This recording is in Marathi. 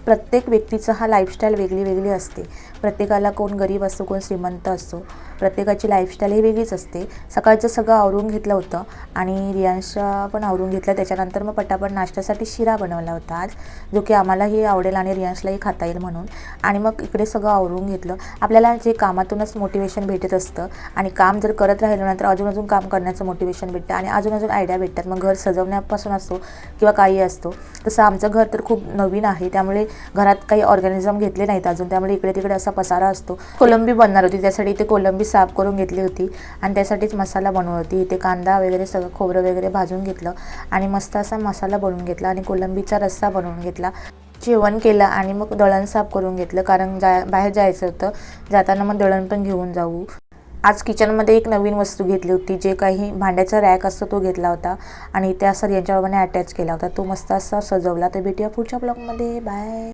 प्रत्येक व्यक्तीचा हा लाईफस्टाईल वेगळी वेगळी असते। प्रत्येकाला कोण गरीब असतो, कोण श्रीमंत असतो, प्रत्येकाची लाईफस्टाईल ही वेगळीच असते। सकाळचं सगळं आवरून घेतलं होतं आणि रियांशा पण आवरून घेतलं। त्याच्यानंतर मग पटापट नाश्त्यासाठी शिरा बनवला होता आज, जो की आम्हालाही आवडेल आणि रियांशलाही खाता येईल म्हणून। आणि मग इकडे सगळं आवरून घेतलं। आपल्याला जे कामातूनच मोटिवेशन भेटत असतं आणि काम जर करत राहिलो ना तर अजून काम करण्याचं मोटिवेशन भेटतं आणि अजून आयडिया भेटतात। मग घर सजवण्यापासून असतो किंवा काही असतो। तसं आमचं घर तर खूप नवीन आहे, त्यामुळे घरात काही ऑर्गॅनिझम घेतले नाहीत अजून, त्यामुळे इकडे तिकडे असा पसारा असतो। कोलंबी बनणार होती, त्यासाठी इथे कोलंबी साफ करून घेतली होती आणि त्यासाठीच मसाला बनवत होती। इथे कांदा वगैरे सगळं खोबरं वगैरे भाजून घेतलं आणि मस्त असा मसाला बनवून घेतला आणि कोलंबीचा रस्सा बनवून घेतला। जेवण केलं आणि मग दळण साफ करून घेतलं, कारण बाहेर जायचं होतं। जाताना मग दळण पण घेऊन जाऊ। आज किचनमध्ये एक नवीन वस्तू घेतली होती, जे काही भांड्याचा रॅक असतो तो घेतला होता आणि त्या असं यांच्याप्रमाणे अटॅच केला होता। तो मस्त असा सजवला। तर भेटूया पुढच्या ब्लॉगमध्ये, बाय।